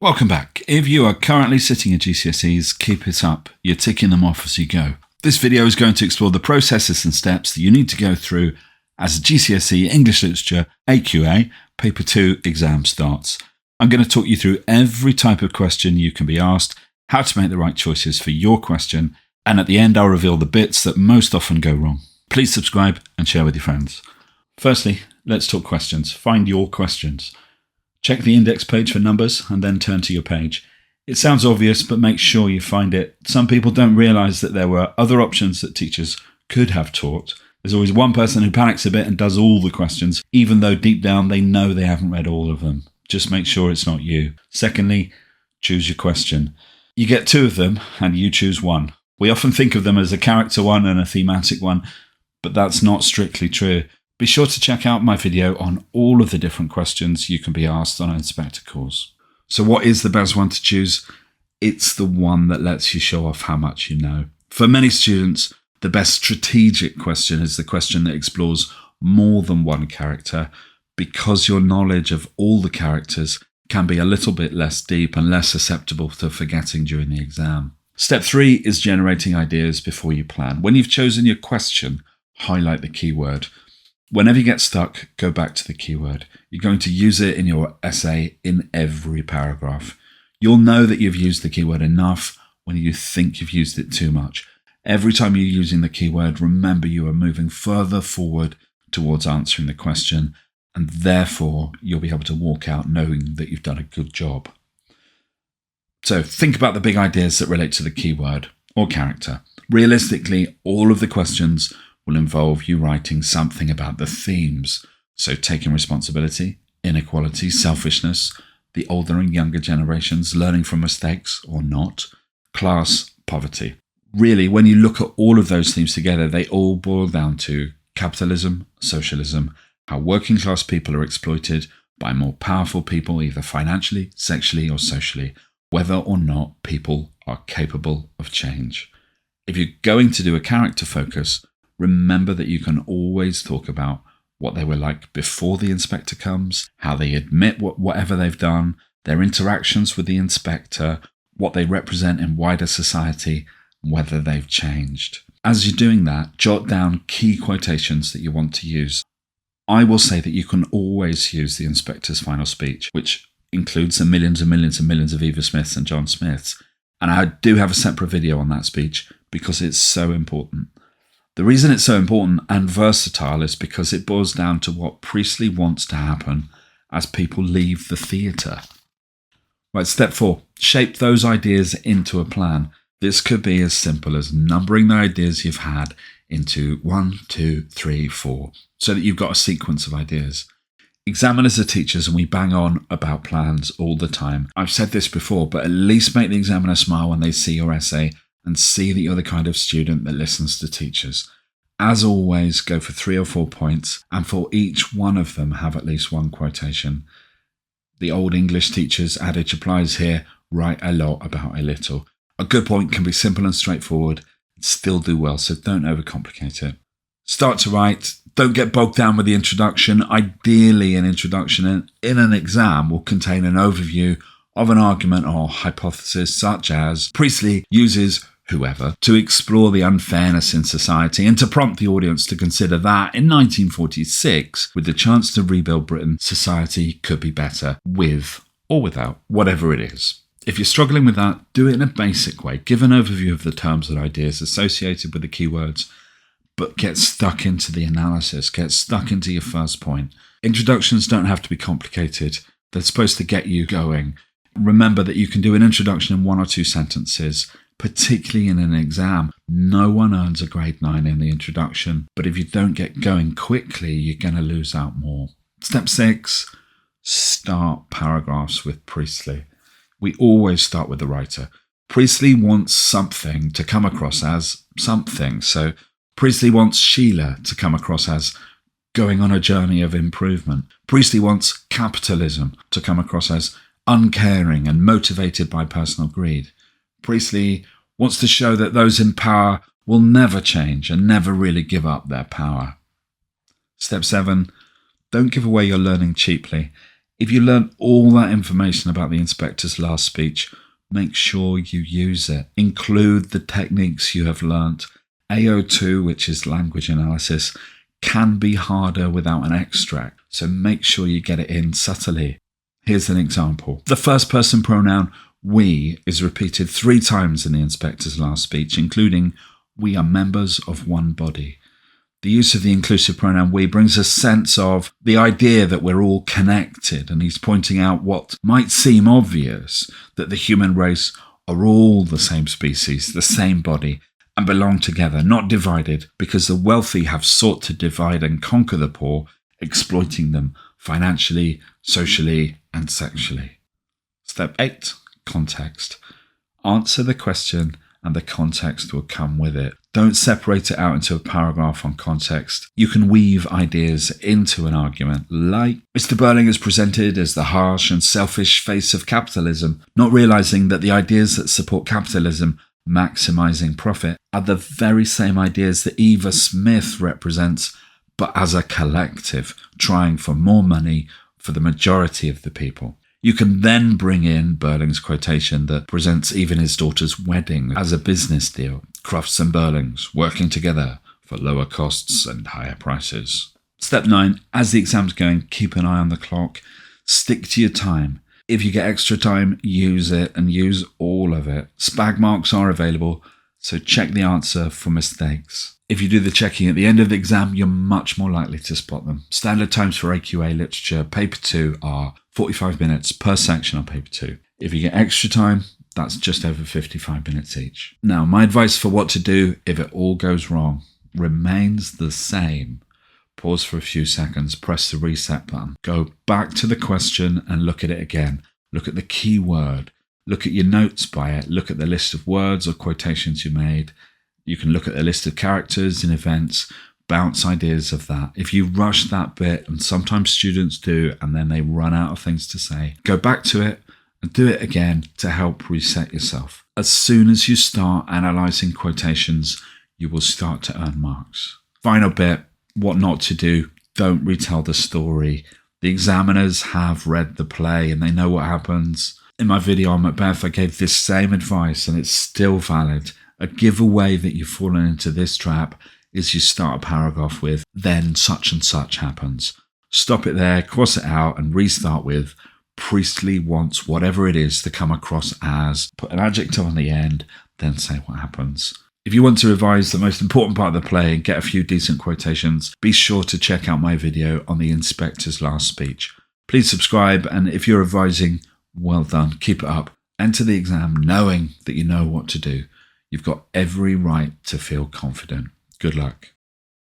Welcome back. If you are currently sitting at GCSEs, keep it up. You're ticking them off as you go. This video is going to explore the processes and steps that you need to go through as a GCSE English Literature AQA Paper 2 exam starts. I'm going to talk you through every type of question you can be asked, how to make the right choices for your question, and at the end I'll reveal the bits that most often go wrong. Please subscribe and share with your friends. Firstly, let's talk questions. Find your questions. Check the index page for numbers and then turn to your page. It sounds obvious, but make sure you find it. Some people don't realise that there were other options that teachers could have taught. There's always one person who panics a bit and does all the questions, even though deep down they know they haven't read all of them. Just make sure it's not you. Secondly, choose your question. You get two of them and you choose one. We often think of them as a character one and a thematic one, but that's not strictly true. Be sure to check out my video on all of the different questions you can be asked on an Inspector course. So what is the best one to choose? It's the one that lets you show off how much you know. For many students, the best strategic question is the question that explores more than one character, because your knowledge of all the characters can be a little bit less deep and less susceptible to forgetting during the exam. Step 3 is generating ideas before you plan. When you've chosen your question, highlight the keyword. Whenever you get stuck, go back to the keyword. You're going to use it in your essay in every paragraph. You'll know that you've used the keyword enough when you think you've used it too much. Every time you're using the keyword, remember you are moving further forward towards answering the question, and therefore you'll be able to walk out knowing that you've done a good job. So think about the big ideas that relate to the keyword or character. Realistically, all of the questions will involve you writing something about the themes. So taking responsibility, inequality, selfishness, the older and younger generations, learning from mistakes or not, class, poverty. Really, when you look at all of those themes together, they all boil down to capitalism, socialism, how working class people are exploited by more powerful people, either financially, sexually or socially, whether or not people are capable of change. If you're going to do a character focus, remember that you can always talk about what they were like before the inspector comes, how they admit whatever they've done, their interactions with the inspector, what they represent in wider society, whether they've changed. As you're doing that, jot down key quotations that you want to use. I will say that you can always use the inspector's final speech, which includes the millions and millions and millions of Eva Smiths and John Smiths. And I do have a separate video on that speech because it's so important. The reason it's so important and versatile is because it boils down to what Priestley wants to happen as people leave the theatre. Right, step 4, shape those ideas into a plan. This could be as simple as numbering the ideas you've had into 1, 2, 3, 4, so that you've got a sequence of ideas. Examiners are teachers and we bang on about plans all the time. I've said this before, but at least make the examiner smile when they see your essay and see that you're the kind of student that listens to teachers. As always, go for 3 or 4 points, and for each one of them have at least one quotation. The old English teacher's adage applies here: write a lot about a little. A good point can be simple and straightforward and still do well, so don't overcomplicate it. Start to write. Don't get bogged down with the introduction. Ideally, an introduction in an exam will contain an overview of an argument or hypothesis, such as Priestley uses whoever to explore the unfairness in society and to prompt the audience to consider that in 1946, with the chance to rebuild Britain, society could be better with or without whatever it is. If you're struggling with that, do it in a basic way. Give an overview of the terms and ideas associated with the keywords, but get stuck into the analysis, get stuck into your first point. Introductions don't have to be complicated. They're supposed to get you going. Remember that you can do an introduction in 1 or 2 sentences, particularly in an exam. No one earns a grade 9 in the introduction, but if you don't get going quickly, you're going to lose out more. Step 6, start paragraphs with Priestley. We always start with the writer. Priestley wants something to come across as something. So Priestley wants Sheila to come across as going on a journey of improvement. Priestley wants capitalism to come across as uncaring and motivated by personal greed. Priestley wants to show that those in power will never change and never really give up their power. Step 7, don't give away your learning cheaply. If you learn all that information about the inspector's last speech, make sure you use it. Include the techniques you have learnt. AO2, which is language analysis, can be harder without an extract, so make sure you get it in subtly. Here's an example. The first person pronoun we is repeated 3 times in the inspector's last speech, including we are members of one body. The use of the inclusive pronoun we brings a sense of the idea that we're all connected, and he's pointing out what might seem obvious, that the human race are all the same species, the same body, and belong together, not divided, because the wealthy have sought to divide and conquer the poor, exploiting them financially, socially, and sexually. Step 8. Context. Answer the question and the context will come with it. Don't separate it out into a paragraph on context. You can weave ideas into an argument, like Mr. Burling is presented as the harsh and selfish face of capitalism, not realizing that the ideas that support capitalism, maximising profit, are the very same ideas that Eva Smith represents, but as a collective, trying for more money for the majority of the people. You can then bring in Burling's quotation that presents even his daughter's wedding as a business deal. Crufts and Burlings working together for lower costs and higher prices. Step 9. As the exam's going, keep an eye on the clock. Stick to your time. If you get extra time, use it and use all of it. Spag marks are available, so check the answer for mistakes. If you do the checking at the end of the exam, you're much more likely to spot them. Standard times for AQA Literature Paper 2 are 45 minutes per section on Paper 2. If you get extra time, that's just over 55 minutes each. Now, my advice for what to do if it all goes wrong remains the same. Pause for a few seconds, press the reset button. Go back to the question and look at it again. Look at the key word. Look at your notes by it. Look at the list of words or quotations you made. You can look at the list of characters and events, bounce ideas of that. If you rush that bit, and sometimes students do, and then they run out of things to say, go back to it and do it again to help reset yourself. As soon as you start analysing quotations, you will start to earn marks. Final bit, what not to do. Don't retell the story. The examiners have read the play and they know what happens. In my video on Macbeth, I gave this same advice and it's still valid. A giveaway that you've fallen into this trap is you start a paragraph with, then such and such happens. Stop it there, cross it out, and restart with, Priestley wants whatever it is to come across as, put an adjective on the end, then say what happens. If you want to revise the most important part of the play and get a few decent quotations, be sure to check out my video on the inspector's last speech. Please subscribe, and if you're revising, well done, keep it up. Enter the exam knowing that you know what to do. You've got every right to feel confident. Good luck.